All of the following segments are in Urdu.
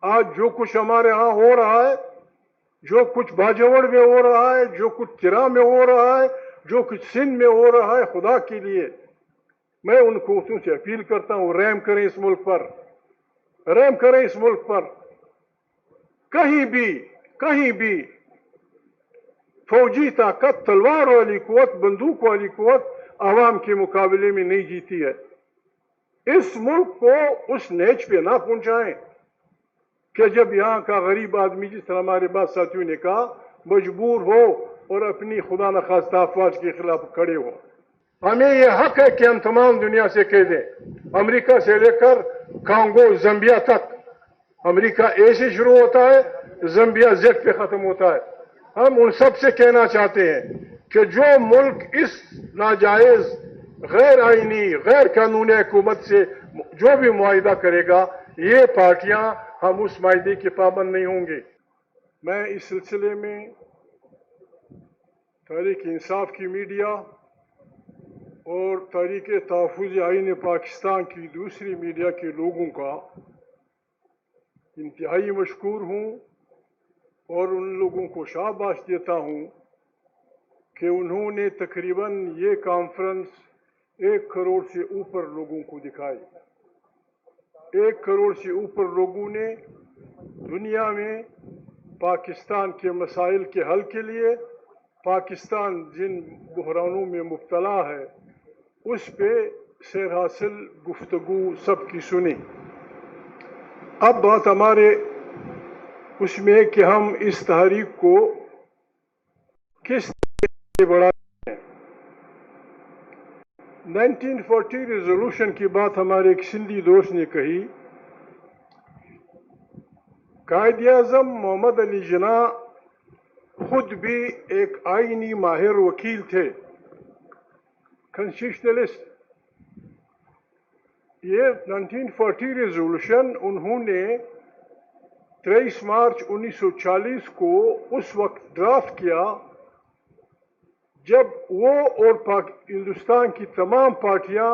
آج جو کچھ ہمارے ہاں ہو رہا ہے، جو کچھ باجوڑ میں ہو رہا ہے، جو کچھ ترا میں ہو رہا ہے، جو کچھ سندھ میں ہو رہا ہے، خدا کے لیے میں ان قوتوں سے اپیل کرتا ہوں، رحم کریں اس ملک پر، رحم کریں اس ملک پر۔ کہیں بھی فوجی طاقت، تلوار والی قوت، بندوق والی قوت عوام کے مقابلے میں نہیں جیتی ہے۔ اس ملک کو اس نیچ پہ نہ پہنچائیں کہ جب یہاں کا غریب آدمی، جس طرح ہمارے بعض ساتھیوں نے کہا، مجبور ہو اور اپنی خدا نخواستہ افواج کے خلاف کھڑے ہو۔ ہمیں یہ حق ہے کہ ہم تمام دنیا سے کہہ دیں، امریکہ سے لے کر کانگو، زمبیا تک، امریکہ اے سے شروع ہوتا ہے، زمبیا زیڈ پہ ختم ہوتا ہے۔ ہم ان سب سے کہنا چاہتے ہیں کہ جو ملک اس ناجائز، غیر آئینی، غیر قانونی حکومت سے جو بھی معاہدہ کرے گا، یہ پارٹیاں، ہم اس معاہدے کے پابند نہیں ہوں گے۔ میں اس سلسلے میں تحریک انصاف کی میڈیا اور تحریک تحفظ آئین پاکستان کی دوسری میڈیا کے لوگوں کا انتہائی مشکور ہوں اور ان لوگوں کو شاباش دیتا ہوں کہ انہوں نے تقریباً یہ کانفرنس 1 کروڑ سے اوپر لوگوں کو دکھائی۔ 1 کروڑ سے اوپر لوگوں نے دنیا میں پاکستان کے مسائل کے حل کے لیے، پاکستان جن بحرانوں میں مبتلا ہے اس پہ سیر حاصل گفتگو سب کی سنی۔ اب بات ہمارے اس میں کہ ہم اس تحریک کو کس طرح سے بڑھاتے ہیں۔ 1940 ریزولوشن کی بات ہمارے ایک سندھی دوست نے کہی۔ قائد اعظم محمد علی جناح خود بھی ایک آئینی ماہر وکیل تھے، کنسٹیٹیوشنلسٹ۔ یہ 1940 ریزولوشن انہوں نے 23 مارچ 1940 کو اس وقت ڈرافٹ کیا جب وہ اور ہندوستان کی تمام پارٹیاں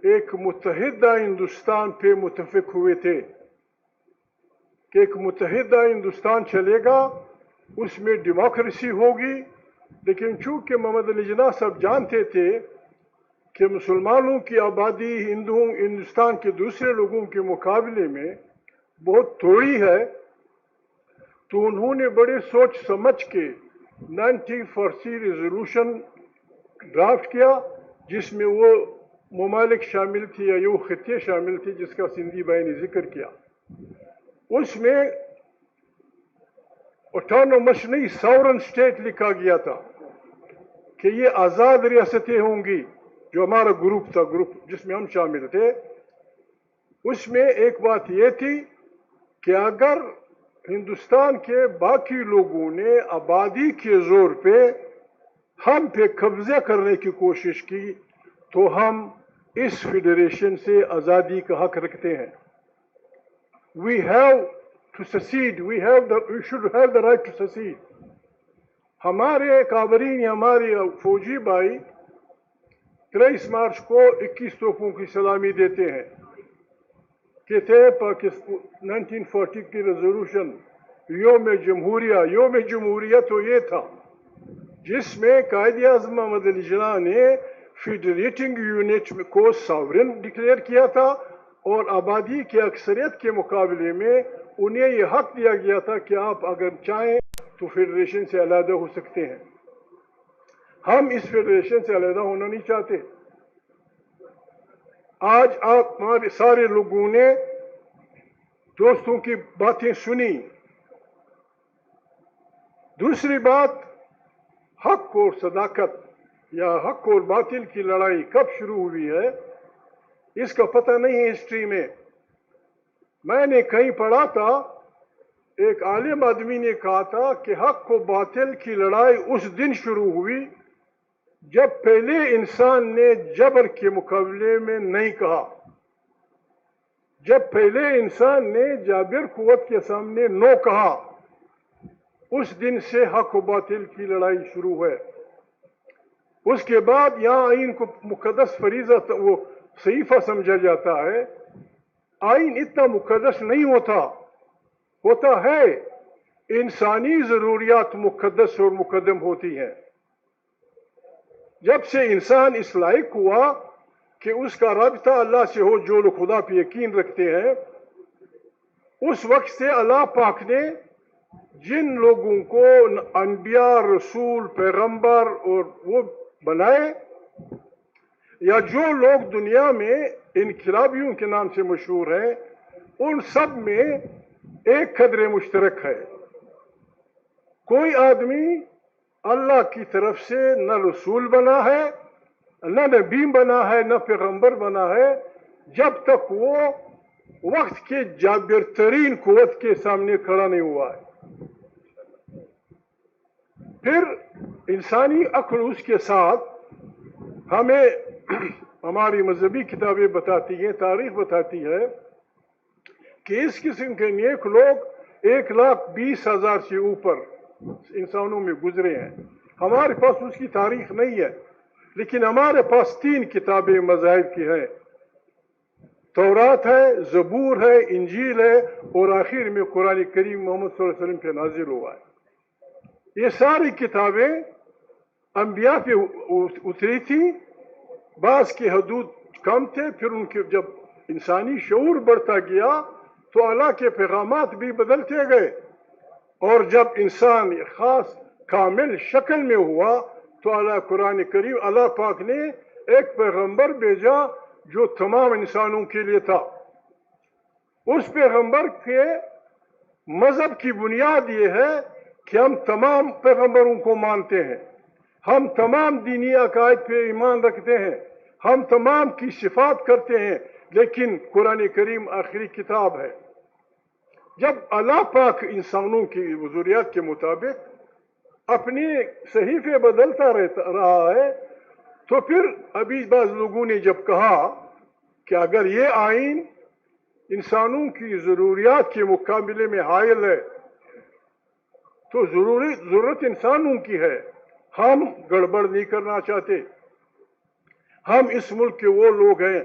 ایک متحدہ ہندوستان پہ متفق ہوئے تھے کہ ایک متحدہ ہندوستان چلے گا، اس میں ڈیموکریسی ہوگی۔ لیکن چونکہ محمد علی جناح صاحب جانتے تھے کہ مسلمانوں کی آبادی ہندوستان کے دوسرے لوگوں کے مقابلے میں بہت تھوڑی ہے، تو انہوں نے بڑے سوچ سمجھ کے 1940 ریزولوشن ڈرافٹ کیا، جس میں وہ ممالک شامل تھے یا وہ خطے شامل تھے جس کا سندھی بھائی نے ذکر کیا۔ اس میں آٹونومس نہیں، ساورن اسٹیٹ لکھا گیا تھا کہ یہ آزاد ریاستیں ہوں گی۔ جو ہمارا گروپ تھا، گروپ جس میں ہم شامل تھے، اس میں ایک بات یہ تھی کہ اگر ہندوستان کے باقی لوگوں نے آبادی کے زور پہ ہم پہ قبضہ کرنے کی کوشش کی تو ہم اس فیڈریشن سے آزادی کا حق رکھتے ہیں۔ We have to secede. We should have the right to secede. ہمارے کابرین، ہمارے فوجی بھائی 23 مارچ کو 21 توپوں کی سلامی دیتے ہیں کہ تھے 1940 کی ریزولوشن یوم جمہوریہ تو یہ تھا جس میں قائد اعظم محمد علی جناح نے فیڈریٹنگ یونٹ کو ساورن ڈکلیئر کیا تھا اور آبادی کی اکثریت کے مقابلے میں انہیں یہ حق دیا گیا تھا کہ آپ اگر چاہیں تو فیڈریشن سے علیحدہ ہو سکتے ہیں۔ ہم اس فیڈریشن سے علیحدہ ہونا نہیں چاہتے۔ آج آپ ہمارے سارے لوگوں نے دوستوں کی باتیں سنی۔ دوسری بات، حق اور صداقت یا حق اور باطل کی لڑائی کب شروع ہوئی ہے اس کا پتہ نہیں ہے ہسٹری میں۔ میں نے کہیں پڑھا تھا، ایک عالم آدمی نے کہا تھا کہ حق و باطل کی لڑائی اس دن شروع ہوئی جب پہلے انسان نے جبر کے مقابلے میں نہیں کہا، جب پہلے انسان نے جابر قوت کے سامنے نو کہا، اس دن سے حق و باطل کی لڑائی شروع ہے۔ اس کے بعد یہاں آئین کو مقدس فریضہ وہ صحیفہ سمجھا جاتا ہے۔ آئین اتنا مقدس نہیں ہوتا ہوتا ہے انسانی ضروریات مقدس اور مقدم ہوتی ہیں. جب سے انسان اس لائق ہوا کہ اس کا رابطہ اللہ سے ہو، جو لوگ خدا پہ یقین رکھتے ہیں، اس وقت سے اللہ پاک نے جن لوگوں کو انبیاء، رسول، پیغمبر اور وہ بنائے، یا جو لوگ دنیا میں انقلابیوں کے نام سے مشہور ہیں، ان سب میں ایک قدر مشترک ہے. کوئی آدمی اللہ کی طرف سے نہ رسول بنا ہے، نہ نبی بنا ہے، نہ پیغمبر بنا ہے، جب تک وہ وقت کے جابر ترین قوت کے سامنے کھڑا نہیں ہوا ہے. پھر انسانی عقل اس کے ساتھ ہمیں ہماری مذہبی کتابیں بتاتی ہیں، تاریخ بتاتی ہے کہ اس قسم کے نیک لوگ 1,20,000 سے اوپر انسانوں میں گزرے ہیں. ہمارے پاس اس کی تاریخ نہیں ہے، لیکن ہمارے پاس 3 کتابیں مذاہب کی ہیں. تورات ہے، زبور ہے، انجیل ہے، اور آخر میں قرآن کریم محمد صلی اللہ علیہ وسلم پہ نازل ہوا ہے. یہ ساری کتابیں انبیاء پہ اتری تھی. بعض کے حدود کم تھے، پھر ان کے جب انسانی شعور بڑھتا گیا تو اللہ کے پیغامات بھی بدلتے گئے، اور جب انسان خاص کامل شکل میں ہوا تو اللہ قرآن کریم اللہ پاک نے ایک پیغمبر بھیجا جو تمام انسانوں کے لیے تھا. اس پیغمبر کے مذہب کی بنیاد یہ ہے کہ ہم تمام پیغمبروں کو مانتے ہیں، ہم تمام دینی عقائد پہ ایمان رکھتے ہیں، ہم تمام کی صفات کرتے ہیں، لیکن قرآن کریم آخری کتاب ہے. جب اللہ پاک انسانوں کی ضروریات کے مطابق اپنی صحیفے بدلتا رہا ہے، تو پھر ابھی بعض لوگوں نے جب کہا کہ اگر یہ آئین انسانوں کی ضروریات کے مقابلے میں حائل ہے تو ضرورت انسانوں کی ہے. ہم گڑبڑ نہیں کرنا چاہتے. ہم اس ملک کے وہ لوگ ہیں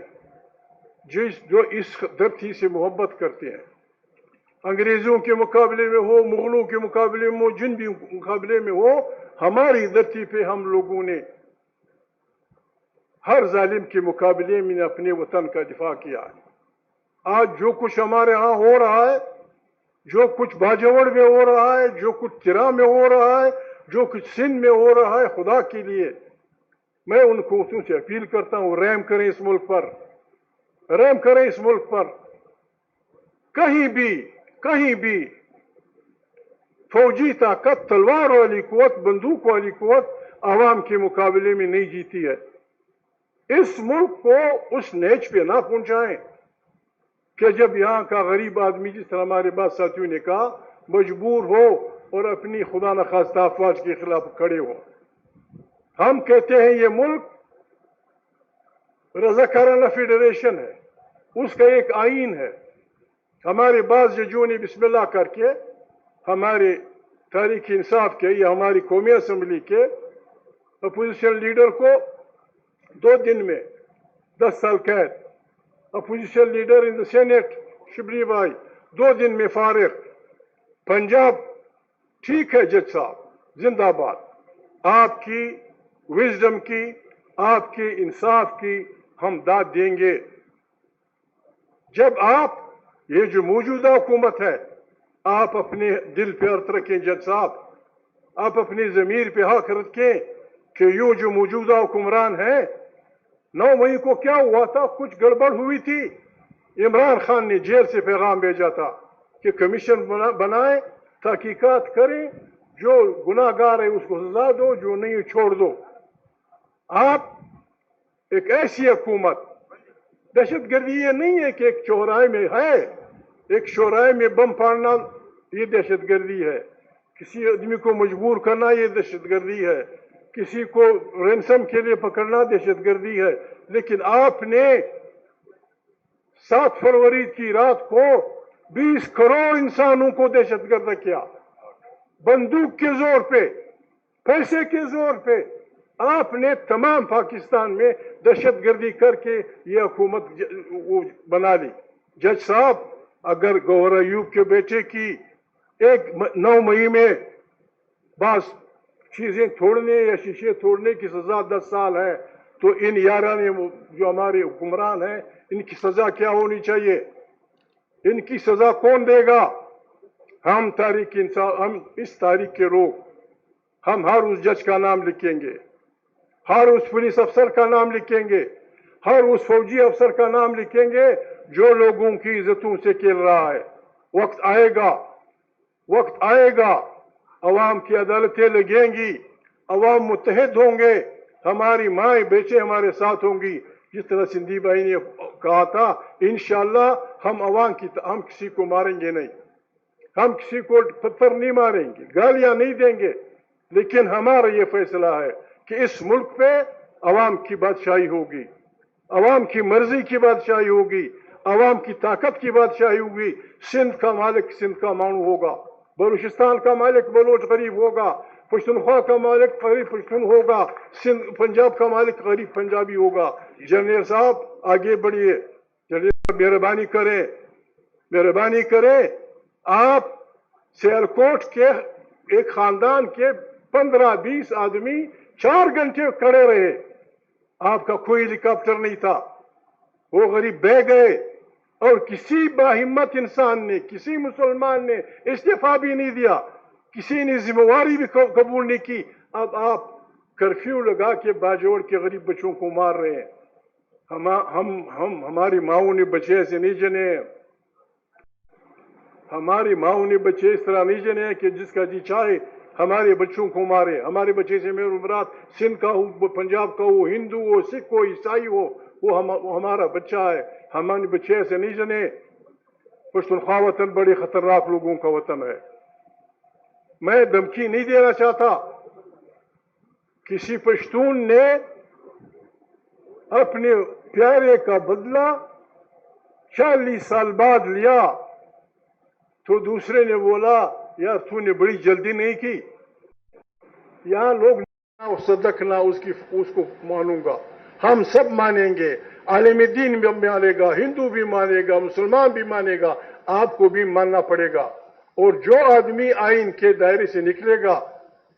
جو اس دھرتی سے محبت کرتے ہیں. انگریزوں کے مقابلے میں ہو، مغلوں کے مقابلے میں ہو، جن بھی مقابلے میں ہو، ہماری دھرتی پہ ہم لوگوں نے ہر ظالم کے مقابلے میں اپنے وطن کا دفاع کیا ہے. آج جو کچھ ہمارے ہاں ہو رہا ہے، جو کچھ باجوڑ میں ہو رہا ہے، جو کچھ ترا میں ہو رہا ہے، جو کچھ سندھ میں ہو رہا ہے، خدا کے لیے میں ان قوتوں سے اپیل کرتا ہوں، رحم کریں اس ملک پر، رحم کریں اس ملک پر. کہیں بھی فوجی طاقت، تلوار والی قوت، بندوق والی قوت عوام کے مقابلے میں نہیں جیتی ہے. اس ملک کو اس نیچ پہ نہ پہنچائیں کہ جب یہاں کا غریب آدمی، جس طرح ہمارے بعض ساتھیوں نے کہا، مجبور ہو اور اپنی خدا نخواستہ افواج کے خلاف کھڑے ہو. ہم کہتے ہیں یہ ملک رضاکارانہ فیڈریشن ہے، اس کا ایک آئین ہے. ہمارے بعض ججوں نے بسم اللہ کر کے ہمارے تحریک انصاف کے یا ہماری قومی اسمبلی کے اپوزیشن لیڈر کو 2 دن میں 10 سال قید، opposition leader in the Senate Shibli بھائی 2 دن میں فارغ. پنجاب ٹھیک ہے جج صاحب، زندہ باد. آپ کی وزڈم کی، آپ کے انصاف کی ہم داد دیں گے. جب آپ یہ جو موجودہ حکومت ہے، آپ اپنے دل پہ عرض رکھیں جج صاحب، آپ اپنی ضمیر پہ حق رکھیں کہ یہ جو موجودہ حکمران ہے، 9 مئی کو کیا ہوا تھا؟ کچھ گڑبڑ ہوئی تھی. عمران خان نے جیل سے پیغام بھیجا تھا کہ کمیشن بنائے، تحقیقات کریں، جو گناہ گار ہے اس کو سزا دو، جو نہیں چھوڑ دو. آپ ایک ایسی حکومت، دہشت گردی یہ نہیں ہے کہ ایک چوراہے میں ہے، ایک چوراہے میں بم پھاڑنا یہ دہشت گردی ہے، کسی آدمی کو مجبور کرنا یہ دہشت گردی ہے، کسی کو رینسم کے لیے پکڑنا دہشت گردی ہے. لیکن آپ نے 7 فروری کی رات کو 20 کروڑ انسانوں کو دہشت گرد کیا، بندوق کے زور پہ، پیسے کے زور پہ. آپ نے تمام پاکستان میں دہشت گردی کر کے یہ حکومت بنا لی. جج صاحب، اگر گوہر ایوب کے بیٹے کی ایک 9 مئی میں بعض چیزیں توڑنے یا شیشے توڑنے کی سزا 10 سال ہے، تو ان یاران جو ہمارے حکمران ہیں ان کی سزا کیا ہونی چاہیے؟ ان کی سزا کون دے گا؟ ہم تاریخ انصاف، ہم اس تاریخ کے لوگ، ہم ہر اس جج کا نام لکھیں گے، ہر اس پولیس افسر کا نام لکھیں گے، ہر اس فوجی افسر کا نام لکھیں گے جو لوگوں کی عزتوں سے کھیل رہا ہے۔ وقت آئے گا، وقت آئے گا، عوام کی عدالتیں لگیں گی، عوام متحد ہوں گے، ہماری مائیں بیٹے ہمارے ساتھ ہوں گی۔ جس طرح سندھی بھائی نے کہا تھا، انشاءاللہ ہم عوام کی ہم کسی کو ماریں گے نہیں، ہم کسی کو پتھر نہیں ماریں گے، گالیاں نہیں دیں گے، لیکن ہمارا یہ فیصلہ ہے کہ اس ملک پہ عوام کی بادشاہی ہوگی، عوام کی مرضی کی بادشاہی ہوگی، عوام کی طاقت کی بادشاہی ہوگی۔ سندھ کا مالک سندھ کا مانو ہوگا، بلوچستان کا مالک بلوچ غریب ہوگا، پشتونخوا کا مالک غریب پشتون ہوگا، پنجاب کا مالک غریب پنجابی ہوگا۔ جنرل صاحب آگے بڑھیے، جنرل صاحب مہربانی کریں، آپ سیالکوٹ کے ایک خاندان کے 15-20 آدمی 4 گھنٹے کھڑے رہے، آپ کا کوئی ہیلی کاپٹر نہیں تھا، وہ غریب بہ گئے، اور کسی باہمت انسان نے، کسی مسلمان نے استعفا بھی نہیں دیا، کسی نے ذمہ داری بھی قبول نہیں کی۔ اب آپ کرفیو لگا کے باجوڑ کے غریب بچوں کو مار رہے ہیں۔ ہماری ماؤں نے بچے ایسے نہیں جنے ہیں، ہماری ماؤں نے بچے اس طرح نہیں جنے ہیں کہ جس کا جی چاہے ہمارے بچوں کو مارے۔ ہمارے بچے سے میرے مراد سندھ کا ہو، پنجاب کا ہو، ہندو ہو، سکھ ہو، عیسائی ہو، وہ ہمارا بچہ ہے۔ ہمارے بچے ایسے نہیں جنے۔ پشتونخوا وطن بڑے خطرناک لوگوں کا وطن ہے۔ میں دھمکی نہیں دینا چاہتا، کسی پشتون نے اپنے پیارے کا بدلہ 40 سال بعد لیا تو دوسرے نے بولا یار تو نے بڑی جلدی نہیں کی۔ یہاں لوگ صدق نہ اس کو مانوں گا، ہم سب مانیں گے، عالم دین بھی مانے گا، ہندو بھی مانے گا، مسلمان بھی مانے گا، آپ کو بھی ماننا پڑے گا۔ اور جو آدمی آئین کے دائرے سے نکلے گا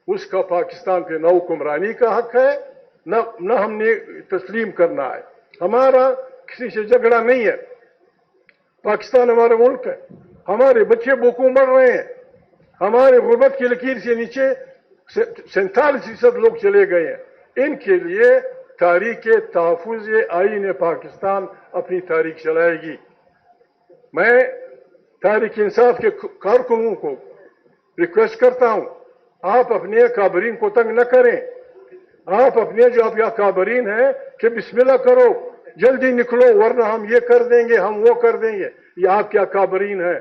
اس کا پاکستان پہ نہ حکمرانی کا حق ہے نہ ہم نے تسلیم کرنا ہے۔ ہمارا کسی سے جھگڑا نہیں ہے، پاکستان ہمارا ملک ہے، ہمارے بچے بھوکوں مر رہے ہیں، ہمارے غربت کی لکیر سے نیچے 47% لوگ چلے گئے ہیں۔ ان کے لیے تاریخ تحفظ آئین پاکستان اپنی تاریخ چلائے گی۔ میں تاریخ انصاف کے کارکنوں کو ریکویسٹ کرتا ہوں، آپ اپنے کابرین کو تنگ نہ کریں، آپ اپنے جو آپ کابرین ہیں کہ بسم اللہ کرو، جلدی نکلو ورنہ ہم یہ کر دیں گے، ہم وہ کر دیں گے۔ یہ آپ کیا کابرین ہیں؟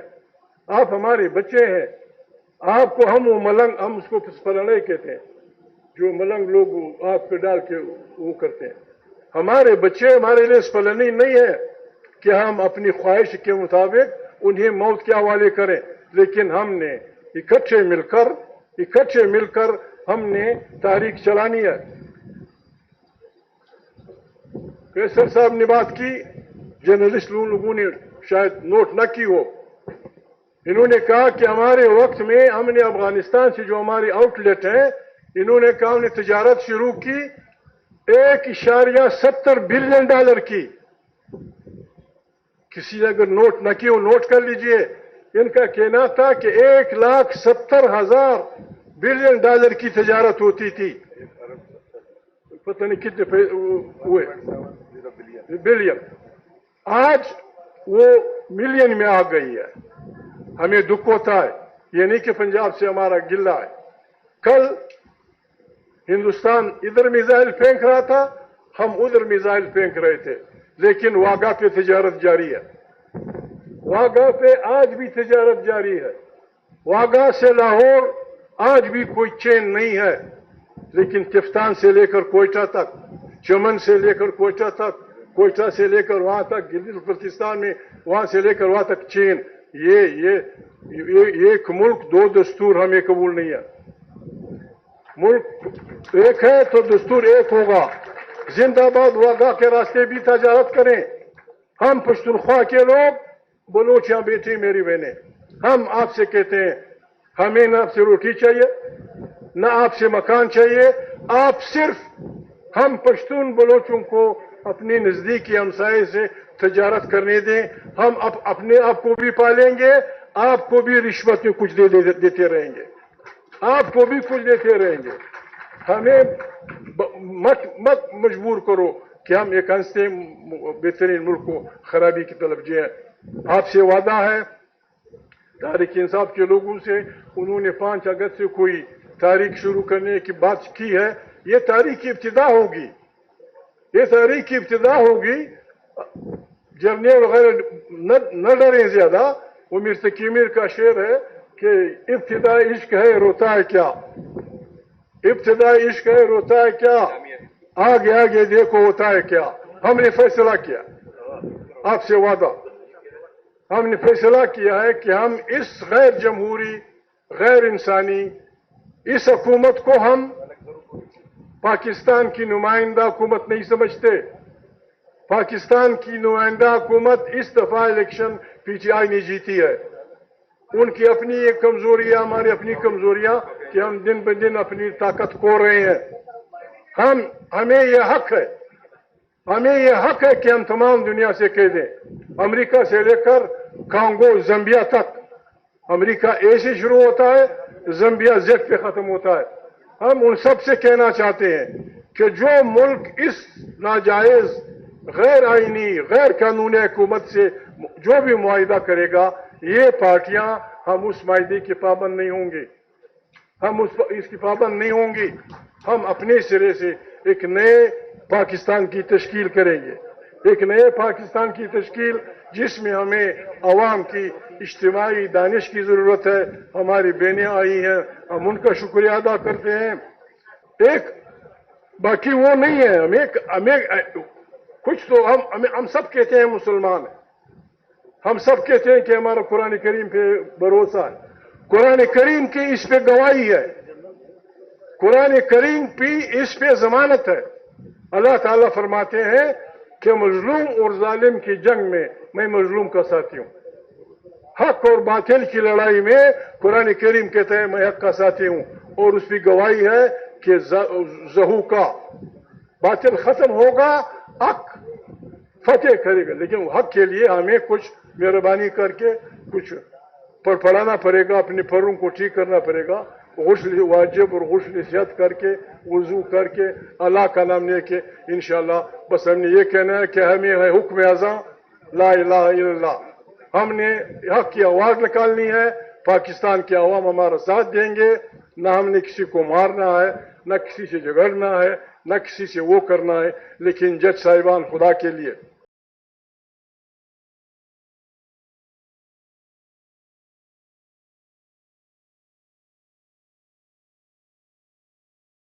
آپ ہمارے بچے ہیں، آپ کو ہم وہ ملنگ، ہم اس کو پھسپلانے کہتے ہیں، جو ملنگ لوگ آپ پہ ڈال کے وہ کرتے ہیں۔ ہمارے بچے ہمارے لیے اسپلنی نہیں ہے کہ ہم اپنی خواہش کے مطابق انہیں موت کے حوالے کریں، لیکن ہم نے اکٹھے مل کر ہم نے تاریخ چلانی ہے۔ قیصر صاحب نے بات کی، جرنلسٹ لوگوں نے شاید نوٹ نہ کی ہو، انہوں نے کہا کہ ہمارے وقت میں ہم نے افغانستان سے جو ہمارے آؤٹ لیٹ ہیں، انہوں نے کہا ہم نے تجارت شروع کی $1.70 بلین کی۔ کسی نے اگر نوٹ نہ کی ہو نوٹ کر لیجئے، ان کا کہنا تھا کہ $1,70,000 بلین کی تجارت ہوتی تھی۔ پتہ نہیں کتنے ہوئے بلین، آج وہ ملین میں آ گئی ہے۔ ہمیں دکھ ہوتا ہے، یہ نہیں کہ پنجاب سے ہمارا گلہ ہے۔ کل ہندوستان ادھر میزائل پھینک رہا تھا، ہم ادھر میزائل پھینک رہے تھے، لیکن واگا پہ تجارت جاری ہے، واگا پہ آج بھی تجارت جاری ہے، واگا سے لاہور آج بھی کوئی چین نہیں ہے، لیکن تفتان سے لے کر کوئٹہ تک، چمن سے لے کر کوئٹہ تک، کوئٹہ سے لے کر وہاں تک گلگت بلتستان میں، وہاں سے لے کر وہاں تک چین۔ یہ ایک ملک 2 دستور ہمیں قبول نہیں ہے۔ ملک ایک ہے تو دستور ایک ہوگا۔ زندہ باد واگا کے راستے بھی تجارت کریں۔ ہم پشتونخوا کے لوگ، بلوچیاں بیٹی میری بہنیں، ہم آپ سے کہتے ہیں ہمیں نہ آپ سے روٹی چاہیے نہ آپ سے مکان چاہیے. آپ صرف ہم پشتون بلوچوں کو اپنے نزدیکی ہمسائے سے تجارت کرنے دیں. ہم اپنے آپ کو بھی پالیں گے, آپ کو بھی رشوت میں کچھ دیتے رہیں گے, آپ کو بھی کچھ دیتے رہیں گے. ہمیں مت مجبور کرو کہ ہم ایک ہنستے بہترین ملک کو خرابی کی طرف جائیں. آپ سے وعدہ ہے تحریک انصاف کے لوگوں سے, انہوں نے 5 اگست سے کوئی تاریخ شروع کرنے کی بات کی ہے. یہ تاریخ کی ابتدا ہوگی, یہ تاریخ کی ابتدا ہوگی. جرنے وغیرہ نہ ڈریں زیادہ. وہ میر تقی میر کا شعر ہے کہ ابتدا عشق ہے روتا ہے کیا, ابتدا عشق ہے روتا ہے کیا, آگے آگے دیکھو ہوتا ہے کیا. ہم نے فیصلہ کیا, آپ سے وعدہ, ہم نے فیصلہ کیا ہے کہ ہم اس غیر جمہوری غیر انسانی اس حکومت کو ہم پاکستان کی نمائندہ حکومت نہیں سمجھتے. پاکستان کی نمائندہ حکومت اس دفعہ الیکشن پی ٹی آئی نے جیتی ہے. ان کی اپنی ایک کمزوریاں, ہماری اپنی کمزوریاں کہ ہم دن بہ دن اپنی طاقت کھو رہے ہیں. ہمیں یہ حق ہے, ہمیں یہ حق ہے کہ ہم تمام دنیا سے کہہ دیں, امریکہ سے لے کر کانگو زمبیا تک, امریکہ اے سے شروع ہوتا ہے, زمبیا زیڈ پہ ختم ہوتا ہے. ہم ان سب سے کہنا چاہتے ہیں کہ جو ملک اس ناجائز غیر آئینی غیر قانونی حکومت سے جو بھی معاہدہ کرے گا, یہ پارٹیاں ہم اس معاہدے کے پابند نہیں ہوں گے, ہم اس کی پابند نہیں ہوں گی. ہم اپنے سرے سے ایک نئے پاکستان کی تشکیل کریں گے, ایک نئے پاکستان کی تشکیل جس میں ہمیں عوام کی اجتماعی دانش کی ضرورت ہے. ہماری بہنیں آئی ہیں, ہم ان کا شکریہ ادا کرتے ہیں. ایک باقی وہ نہیں ہے, ہمیں کچھ تو ہم سب کہتے ہیں مسلمان ہیں, ہم سب کہتے ہیں کہ ہمارا قرآن کریم پہ بھروسہ ہے. قرآن کریم کی اس پہ گواہی ہے, قرآن کریم کی اس پہ ضمانت ہے. اللہ تعالیٰ فرماتے ہیں کہ مظلوم اور ظالم کی جنگ میں مظلوم کا ساتھی ہوں. حق اور باطل کی لڑائی میں قرآن کریم کہتا ہے میں حق کا ساتھی ہوں, اور اس کی گواہی ہے کہ زہو کا باطل ختم ہوگا, حق فتح کرے گا. لیکن حق کے لیے ہمیں کچھ مہربانی کر کے کچھ پڑھانا پڑے گا, اپنے پروں کو ٹھیک کرنا پڑے گا, غسل واجب اور غسل صحت کر کے وضو کر کے اللہ کا نام لے کے انشاءاللہ. بس ہم نے یہ کہنا ہے کہ ہمیں ہے حکم اعظم لا الہ الا اللہ. ہم نے حق کی آواز نکالنی ہے, پاکستان کے عوام ہمارا ساتھ دیں گے. نہ ہم نے کسی کو مارنا ہے, نہ کسی سے جھگڑنا ہے, نہ کسی سے وہ کرنا ہے, لیکن جج صاحبان خدا کے لیے